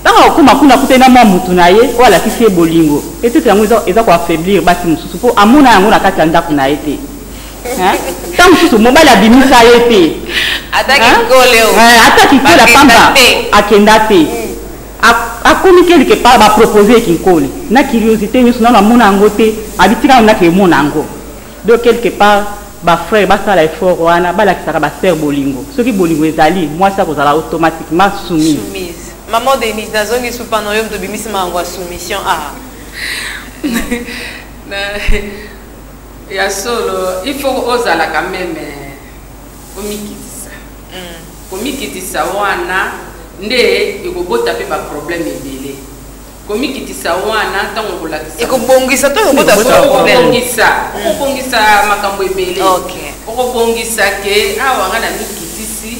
Tant que kuma kuna kutena mwa mutu naye ou la kisi bolingo peut-être yango eza ko affaiblir basi mususu pour amona yango na carte anda kuna été. Hein? Tant que mobile a bimisa été. Attaque la femme à Kendate. A communiqué quelque part, va proposer qu'il colle. Na curiosité, nous sommes dans mon angoté, habitant na que mon ango. Donc quelque part, ba frère, ba ça l'effort, wana ba la kisaka ba ser bolingo. Ce qui bolingo ezali, moi ça vous allez automatiquement soumise. Maman Denise, dans un sous panoyom de bimisi ma ango soumission ah. Il y a solo, il faut oser la quand même komikitisa wana nde ekobota pe ba problème ebele komikitisa wana tango kolakisa ekobongisa to ekobota problème okobongisa makambo ebele okobongisa ke awa nga na mikitisi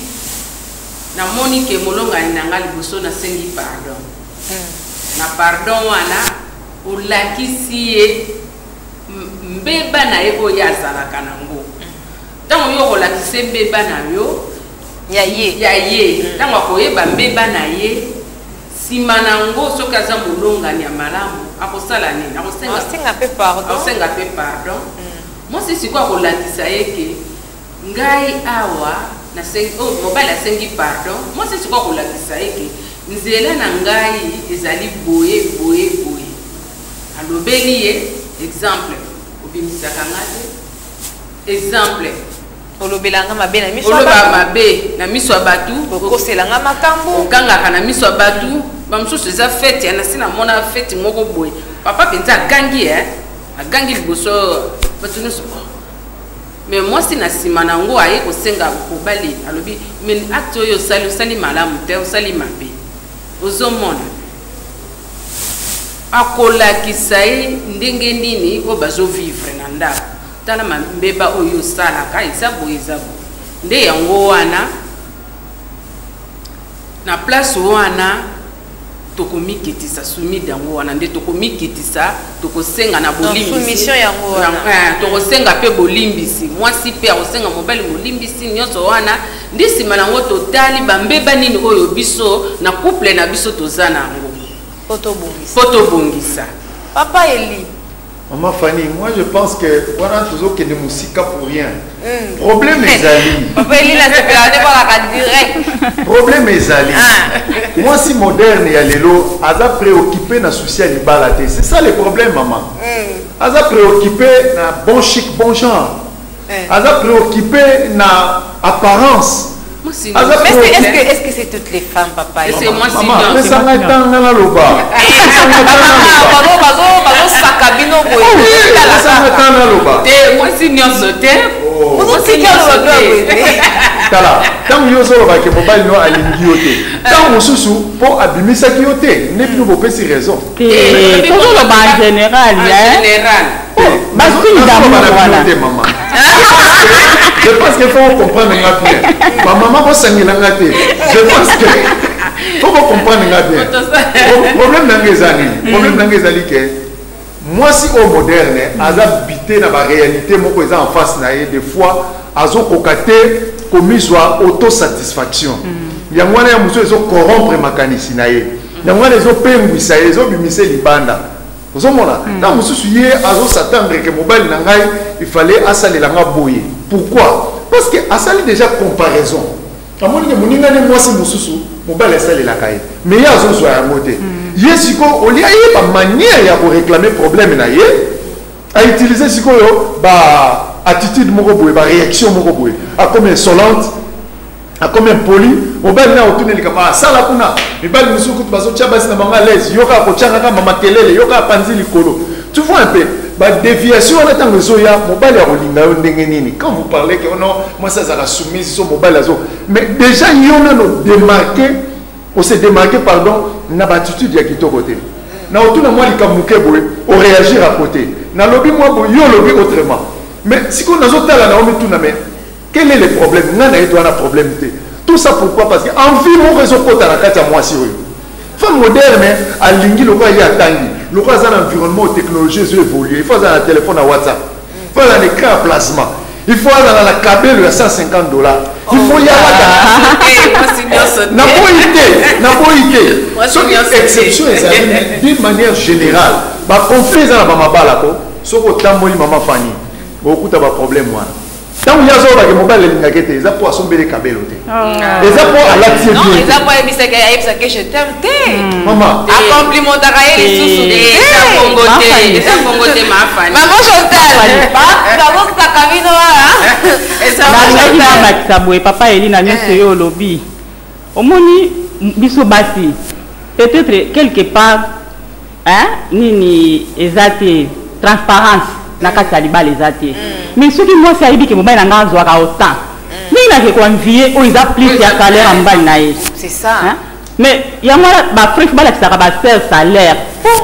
na moni ke molonga na nga liboso na sengi pardon na pardon wana olakisi ye mbeba na ye oyo azalaka nango tango yo kolakisa mbeba na yo ya ye tango akoyeba mbeba na ye sima nango soki aza molongani ya malamu akosala nini akosenga pe pardon mwasi sikoyo akolakisa ye ke ngai awa mobali asengi pardon mwasi sikoyo akolakisa ye ke nzela na ngai ezali boye boye boye alobeli ye exemple obimisaka nga te exemple olobelanga mabe na miso oloba mabe na miso ya batu okoselanga makambo okangaka na miso ya batu bamosusu eza fete ya nasi namona fete moko boye papa mpenza agangi agangi liboso bato nyonso mais mwasi na nsima na yango aye kosenga mobali alobi mais acte oyo osali malamu te osali mabe ozomona akolakisa ye ndenge nini oyo bazovivre na ndako tala mbeba oyo osalaka eza boye nde yango wana na place wana tokomikitisa sumide yango wana nde tokomikitisa tokosenga na bolimbisi tokosenga mpe bolimbisi mwasi mpe akosenga mobali bolimbisi nyonso wana nde nsima nango totali bambeba nini oyo biso na couple na biso toza na yango po tobongisa. Papa Eli. Maman Fanny, moi je pense que voilà toujours que des musiques pour rien. Problème est Ali. Papa Eli là c'est pas la direct. Problème est Ali. Moi si moderne ya lelo, aza préoccupé na souci à libalaté. C'est ça le problème maman. Aza préoccupé na bon chic bon genre. Aza préoccupé na apparence. Mais est-ce que c'est toutes les femmes, papa? C'est moi si maman, mais ça n'a pas dans loba. Moi si n'y a sauté. Moi si n'y a sauté. Tala, tant que yoso va que mobile no alingiote. Tant mususu pour abimisa kiote. N'est plus beaucoup si raison. Toujours le bas général, maman. Je pense qu'il faut comprendre bien. Ma maman va s'engueuler. Je pense que faut comprendre bien. Problème dans les années. Problème dans les années que moi si au moderne, as habité dans la réalité, moi que en face naïe des fois, azo kokaté commis soit autosatisfaction. Ya mwana ya muso ezo corrompre makanisi naïe. Ya mwana ezo pengwisa ezo bimise libanda. Vous avez dans mon souci, azo s'attendre que mobile nangai, il fallait assaler la boye. Pourquoi? Parce que assaler déjà comparaison. À mon niveau, mon ingénieur moi c'est mon souci, mobile assaler la caille. Mais il y a azo soit à côté. Yesiko, au lieu y a pas manière ya pour réclamer problème na yé, à utiliser siko yo ba attitude moko boye, ba réaction moko boye, à comme insolente. A comme poli, mobile na autour de la sala kuna, mibali musuku bazo tchabasi na mama l'aise, yoka ko tchanga mama kelele, yoka panzi likolo. Tu vois un peu, ba déviation na tango zoya, mobile ya rolinga yo ndenge nini. Quand vous parlez que non, moi ça la soumise sur mobile azo. Mais déjà yona no démarqué, on s'est démarqué pardon, na attitude ya kitoko te. Na autour na moi likamuke boy, on réagir à côté. Na lobby moi boy, yo lobby autrement. Mais si qu'on a zota la na omi tout na mais quel est le problème? N'a pas de problème. Tout ça pourquoi? Parce qu'en vie, mon réseau côté à la carte à moi si oui. Femme moderne, à l'ingui, le roi y a tangi. Le roi a un environnement technologique évolué. Il faut avoir un téléphone à WhatsApp. Il faut avoir un écran à plasma. Il faut avoir la câble à $150. Il faut y avoir. N'a pas été. Exception d'une manière générale. Ma confiance à la maman Balako, sauf au temps où maman Fanny. Beaucoup de problèmes. Tant que yazo ba ke mobile lingakete eza po asombele kabelo te eza po alatie non eza po ebisa ke je t'aime te maman accompliment daraye les sous eza bongote ma fani maman Chantal ba ta kamino eza ba sabwe papa Eli na nyoso yo lobi omoni biso basi peut-être quelque part nini ezate transparence na kati ya libala ezate mais ce qui moi c'est aibi que mobile nanga azwaka autant ni na ke convier o isa plus ya salaire en bas nae c'est ça mais ya moi ba frère bala kisaka ba salaire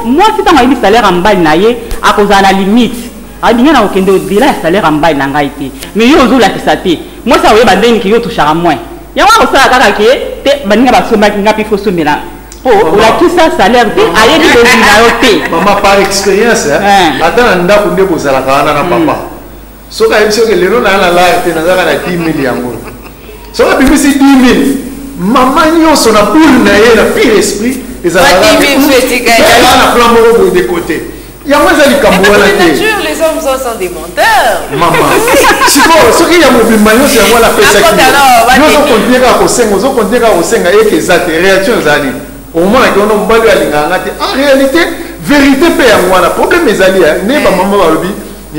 moi si tant aibi salaire en bas nae a cause na limite aibi na okende au-delà salaire en bas nanga été mais yo zo la kisate moi ça oyeba ndeni ki yo touchera moins ya moi osala kaka ke te baninga ba somba ngapi fo somela oh la qui ça salaire te ayebi ko zina maman par expérience attends nda kunde ko sala kana na papa soka yebisi que lelo na la te nazaka na 10 000 yango soka bimisi 10 000 maman nyonso na boule na ye na pire esprit ezala na plan moko de côté yango ezali kambo wana te les hommes sont des menteurs maman siko soki ya mobimba nyonso yango la pesa ki nyonso kontieka kosenga ozo kontieka kosenga eke eza te réaction ezali au moins que on mobali alinganga te en réalité vérité pe yango wana problème ezali ne ba maman balobi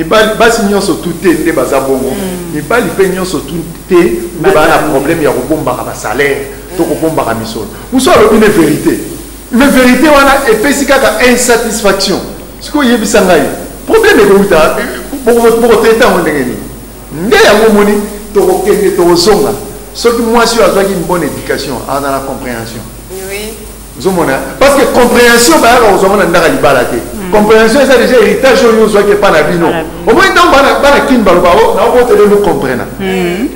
basi nyonso tout te nde baza bongo mibali mpe nyonso tout te nde baa na problème ya kobombaka basalaire to kobombaka misolo mosu alobi ne vérité mais vérité wana epesi kaka insatisfaction sikoyo oyebisa ngai problème ekouta bokotraite yango ndenge nini nde yango moni tokokende tokozonga soki mwasi oyo azwaki une bonne éducation aza na compréhension parce que compréhension bayaka kozwanga na ndaka libala te compréhension eza déjà héritage oyo ozwaki epa na bino omoi ntango bana kini baloba naokotele no comprena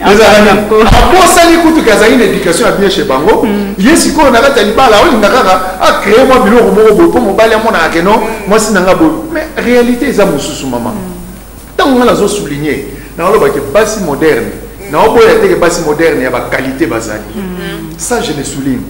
abosani kutuka azalaki na éducation ya bien chez bango ye sikoyo na kati ya libala olinga kaka acrée mwa biloko moko boye mpo mobali amonaka keno mwasi nanga boye mais réalité eza mosusu mama ntango nga nazosouligne naolobaki basi moderne naoboya teke basi moderne ya baqualité bazali ça je le souligne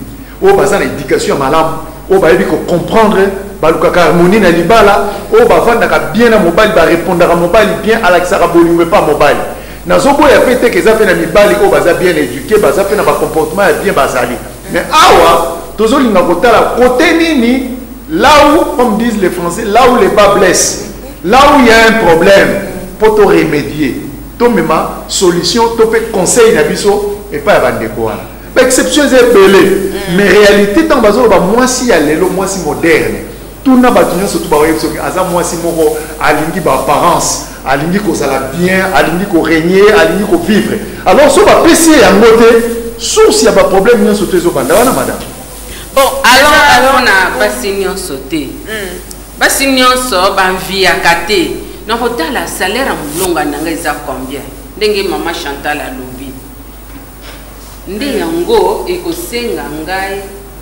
oyo baza na éducation ya malamu oyo bayebi kocomprendre balukaka harmonie na libala oyo bavandaka bien na mobali barépondaka mobali bien alakisaka bolingo epa mobali nazoboya mpe teke eza mpe na mibali oyo baza bien éduqué baza mpe na bacomportement ya bien bazali mais awa tozolinga kotala kote nini là où comme disent les français là où les bas blessent là où il y a un problème po to remédier to mema solution to mpe conseil na biso epa ya bandeko wana exception est belée mais réalité tant bazoloba mwasi ya lelo mwasi moderne tuna bato nyonso to baoyebi soki aza mwasi moko alingi baapparence alingi kozala bien alingi korégner alingi kovivre alors so bapesi ye yango te source ya baproblème nyonso to ezobanda wana madame bon alors na basi nyonso te basi nyonso banviaka te nakotala salaire ya molonga nanga eza combien ndenge mama Chantal alobi nde yango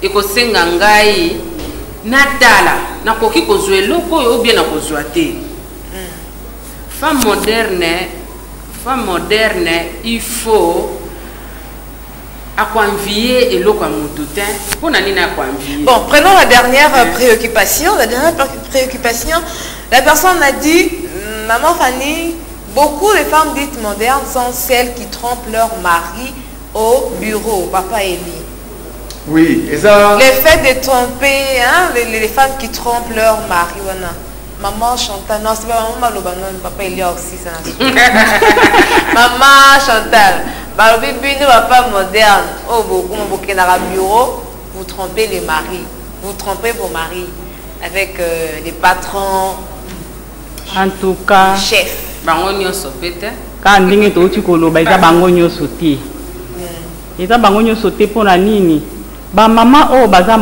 ekosenga ngai natala nakoki kozwa eloko oyo obie nakozwa te femme moderne il faut akoenvier eloko ya motu te mpona nini akoenvier. Bon, prenons la dernière préoccupation. La dernière préoccupation, la personne a dit, maman Fanny, beaucoup de femmes dites modernes sont celles qui trompent leur mari au bureau, papa Eli. Oui, et ça... Le fait de tromper, hein, les femmes qui trompent leur mari, voilà. Maman Chantal, non, c'est pas maman Maloba, non, papa Eli aussi, ça. Maman Chantal, Malobi Bino, papa moderne, oh, beaucoup dans le bureau, vous trompez les maris, vous trompez vos maris avec les patrons. En tout cas, chef. Bango nyonso peut-être. Quand ndenge to uti koloba eza bango nyonso te. Eza bango nyonso te pona nini? Ba mama o baza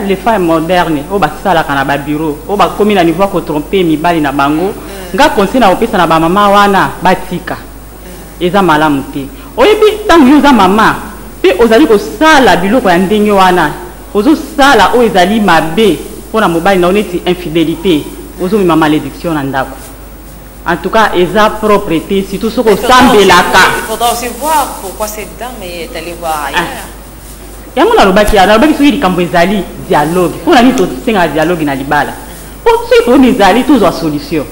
les femmes modernes o basala kana ba bureau o ba komi na niveau ko tromper mibali na bango. Nga conseil na opesa na ba mama wana batika. Eza malamu te. Oyebi tangu yoza mama pe ozali ko sala biloko ya ndenge wana. Ozo sala o ezali mabe pona mobali na oneti infidélité. Ozo mi mama malédiction na ndako. En tout cas, eza propreté, surtout ce qu'on semble là. Il faudra aussi voir pourquoi cette dame est allée voir ailleurs. Il y a un qui a un dialogue. Pour la nuit, c'est un dialogue dans libala. Pour ceux qui ont des alliés, tous ont solution.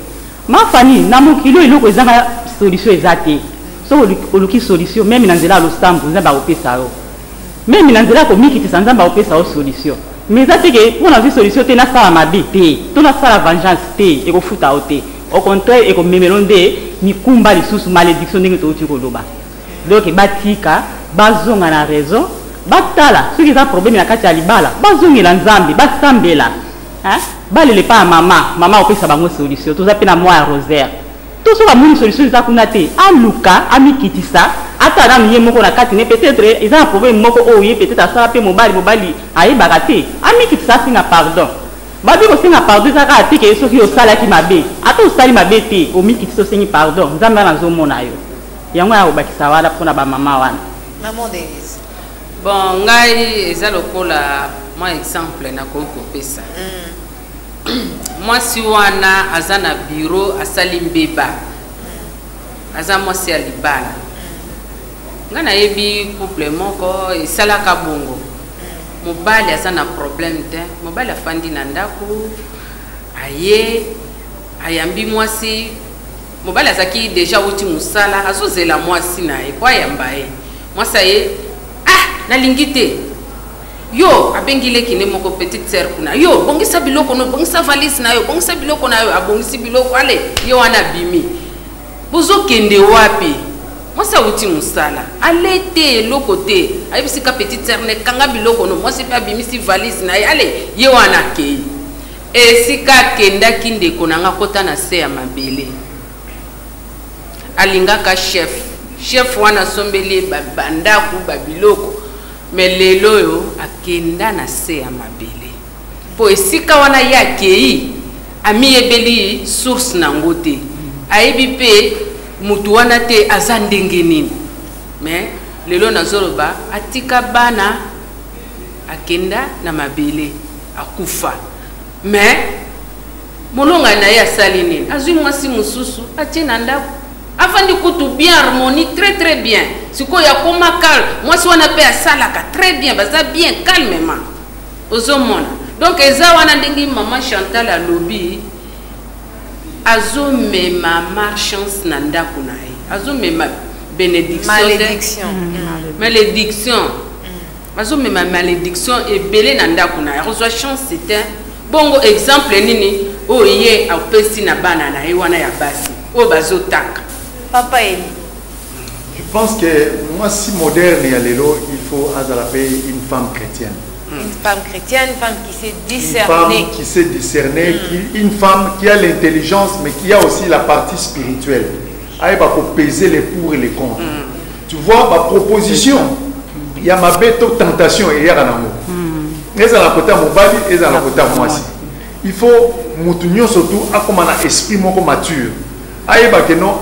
Ma famille, n'a mon kilo et l'eau, ils ont une solution exacte. Sauf que solution, même dans le stamp, vous avez opé ça. Même dans le comique, ils ont opé ça solution. Mais ça, c'est que pour la solution, tu n'as pas à m'habiter, tu n'as pas la vengeance, et tu fous à ôter. Au contraire, et comme mémelonde, ni kumba les sous malédiction de tout koloba. Donc, batika, bazong a la raison, batala, ceux qui ont problème na kati ya libala, bazong la nzambe, basambela. Hein? Balele pas à maman opesa bango solution, tout ça pe na moi à rosaire. Tout ça ba solution za kunate, aluka, amikitisa, ata na miye moko na kati ne peut-être ils ont un problème moko o ye peut-être ça pe mobali ayi bagate, amikitisa singa pardon. Babi ko singa pardon za ka tike soki o sala ki mabe ata o sali mabe te o miki so singi pardon nzambe na zo mona yo yango ya obakisa wala pona ba mama wana maman Denise. Bon ngai eza lokola moi exemple na ko pesa moi si wana azana bureau asali mbeba aza moi si alibala ngana yebi couple moko esala ka bongo mobali aza na problème te mobali afandi na ndako aye ayambi mwasi mobali azaki déjà uti musala azozela mwasi na ye kwa yamba ye mwasi aye nalingi te yo abengile kine moko petite sœur kuna yo bongisa biloko no bongisa valise na yo bongisa biloko na yo abongisi biloko ale yo wana bimi bozo kende wapi mwasa uti musala alete loko te ayibisika petite sœur ne kanga biloko no mwasi pa bimisi valise na ye ale yo wana kei esika kenda kinde konanga kota na se ya mabele alingaka chef wana sombeli bandaku babiloko melelo yo akenda na se ya mabele po esika wana ya kei ami ebeli source na ngote ayebi pe mutu wana te aza ndenge nini mais lelo nazoloba atika bana akenda na mabele akufa mais molonga na ye asali nini azwi mwasi mususu atie na ndako afandi kutu bien harmonie très bien siko ya koma calme mwasi wana pe asalaka très bien baza bien calmement ozomona donc eza wana ndenge maman Chantal alobi azomema malchance na ndako na ye azomema malédiction azomema malédiction ebele na ndako na ye akozwa chance c'était bongo exemple nini oye apesi na bana na ye wana ya basi oyo bazotaka. Papa Eli. Je pense que moi, si moderne et à l'élo, il faut une femme chrétienne. Une femme chrétienne, une femme qui sait discerner. Une femme qui sait discerner, une femme qui a l'intelligence, mais qui a aussi la partie spirituelle. Elle va peser les pour et les contre. Tu vois, ma proposition, il y a ma bête tentation et il y a un amour. Et ça la côté mobile et ça la côté moi aussi. Il faut moutonner surtout à comme un esprit moko mature. Aïe bah que non.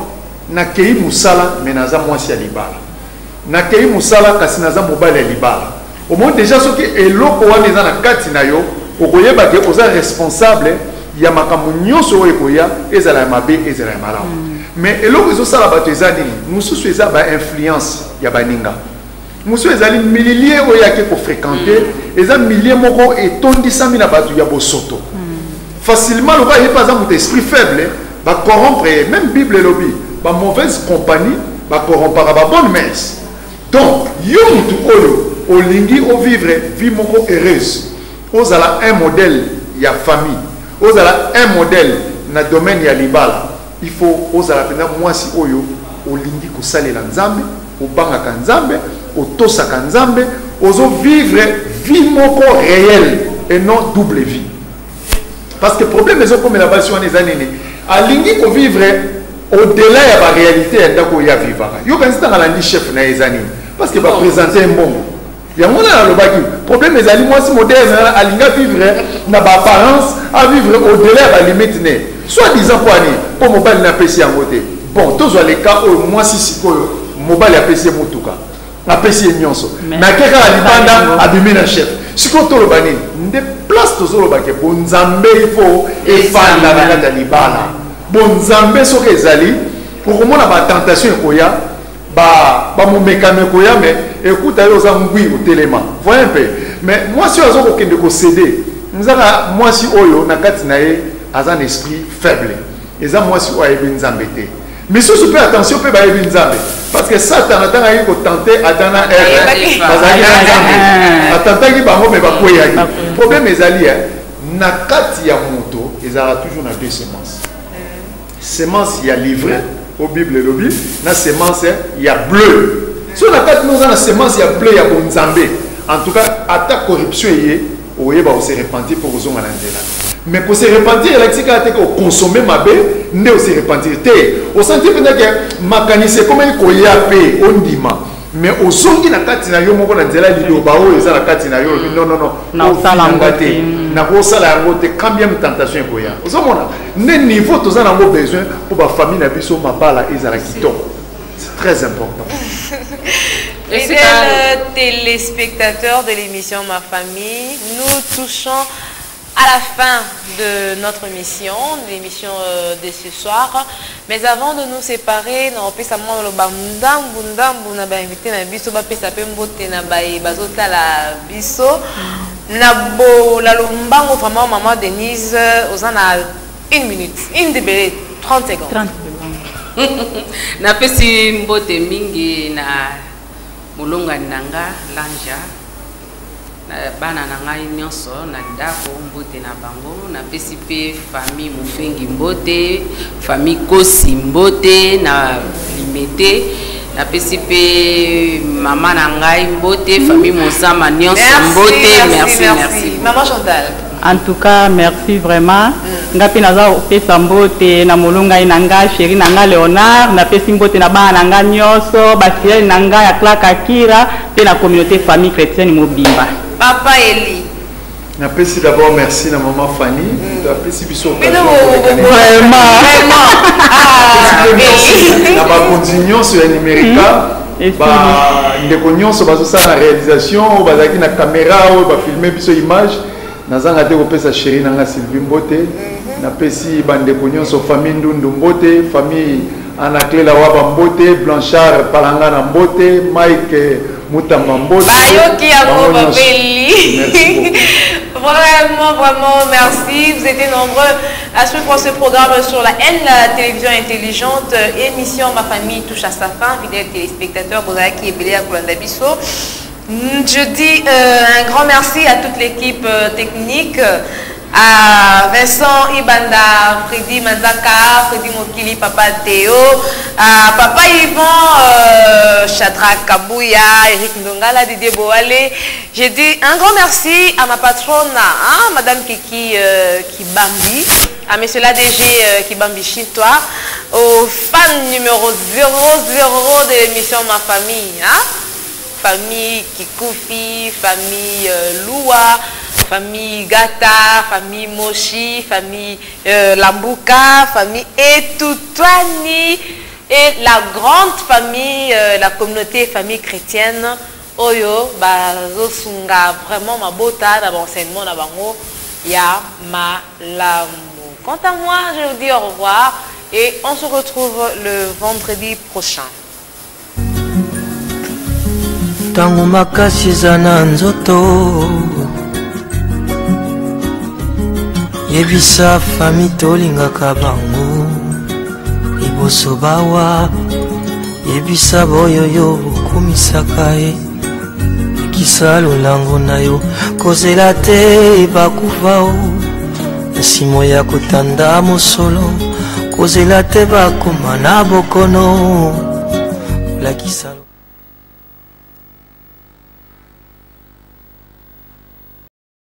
Nakei musala menaza mwasi ya libala nakei musala kasi naza mobali ya libala au moins déjà ce qui eloko wana eza na kati na yo okoyeba ke oza responsable ya makambo nyonso oyo ekoya ezala ya mabe ezala ya malamu mais eloko ezosala bato eza nini mosusu eza ba influence ya baninga mosusu ezali milier oyo yake kofréquenter eza milier moko etondisami na bato ya bosoto facilement lokola ye pas moto esprit faible ba corrompre même Bible lobi ba mauvaise compagnie ba corrompre ba bonne messe donc yo mutu oyo olingi o vivre vie moko heureuse ozala un modèle ya famille ozala un modèle na domaine ya libala il faut ozala pena mwasi oyo olingi kosalela nzambe obangaka nzambe otosaka nzambe ozo vivre vie moko réelle et non double vie parce que problème ezo comme la base wana ezanene alingi ko vivre au-delà de la réalité, il y a vivre. Il y a un chef parce qu'il va présenter un bon. Il y a un problème, mais moi, si moderne, il vivre dans l'apparence, à vivre au-delà de la limite. Soit disant pour mobile n'a pas en côté. Bon, tous les cas où moi, si mobile a payé Moutouka, a payé Nyonso. Mais quelqu'un a abîmé un chef. Si vous avez des places, tous les cas, bon, Zambé, il faut et fan la libala. Bon Zambé soki ezali okomona ba tentation ekoya ba mo mécanique koya mais écoute ayo za ngui otelema voyez un peu mais moi si azo kokende ko céder nzaka moi si oyo na kati na ye aza un esprit faible eza moi si oyo yebi Nzambe te mais surtout pe attention pe ba yebi Nzambe parce que Satan atanga yi ko tenter adana bazali Nzambe atantaki bango mais ba koya problème ezali na kati ya moto ezala toujours na deux semences semence il y a livré au Bible lobby na semence il y a bleu sur la carte nous a semence il y a bleu il y a bon Nzambe en tout cas attaque corruption yé oye ba se repentir pour ozonga na nzela mais pour se repentir la tika te ko consommer mabe ne o se repentir te o sentir peut-être que makanise comme il ko ya pe ondima mais ozongi na kati na yo moko na nzela liloba o eza na kati na yo non na osala ngate na ko sala yango te combien de tentation ekoya ozomona ne niveau toza na ngo besoin pour ba famille na biso mabala ezala kitoko c'est très important. Fidèles téléspectateurs de l'émission Ma Famille, nous touchons à la fin de notre émission, de l'émission de ce soir. Mais avant de nous séparer, nous avons invité vraiment maman Denise, aux en a 1 minute, une de 30 secondes. 30 secondes. Na pesi mbote mingi na mulunga nanga lanja bana na ngai nyonso na ndako mbote na bango na pesi pe famille Mofengi mbote famille Kosi mbote na Limete na pesi pe mama na ngai mbote famille Mosama nyonso mbote merci maman Chantal. En tout cas, merci vraiment. Ngapi naza pesa mbote na mulunga inanga chéri nanga Léonard na pesi mbote na bana nanga nyonso basiel nanga ya Klaka Kira pe na communauté famille chrétienne Mobimba. Papa Eli. Na pesi d'abord merci na maman Fanny. Na pesi biso Vraiment. Na ba continuons sur la numérique. Ba ndeko nyonso bazosa na réalisation bazaki na caméra ou ba filmer biso image. Nazanga te kopesa chéri nanga Sylvie Mbote na pesi bandeko nyonso famille Ndundu Mbote famille Anaclela Waba Mbote Blanchard Palanga na Mbote Mike Mutamba Mbote Bayoki Amo Babeli. Vraiment merci. Vous étiez nombreux à suivre ce programme sur la N, la télévision intelligente. Émission Ma famille touche à sa fin. Fidèles téléspectateurs, Bozaki et Belé à Koulandabiso. Je dis un grand merci à toute l'équipe technique, à Vincent Ibanda, Freddy Manzaka, Freddy Mokili, Papa Théo, à Papa Yvan, Chadrak Kabouya, Eric Ndongala, Didier Boale. Je dis un grand merci à ma patronne, Madame Kiki Kibambi, à Monsieur l'ADG Kibambi Chitois, au fan numéro 00 de l'émission Ma famille. Famille Kikoufi, famille Loua, famille Gata, famille Moshi, famille Lambuka, famille Etoutouani et la grande famille, la communauté famille chrétienne Oyo, Bazosunga, vraiment ma bota d'enseignement na bango ya malamu. Quant à moi, je vous dis au revoir et on se retrouve le vendredi prochain. Tangu makasi za na nzoto yebisa fami tolingaka bango liboso bawa yebisa boyoyo okumisaka ye ekisa lolango na yo kozela te bakufa o nsimo ya kotanda mosolo kozela te bakoma na bokono lakisa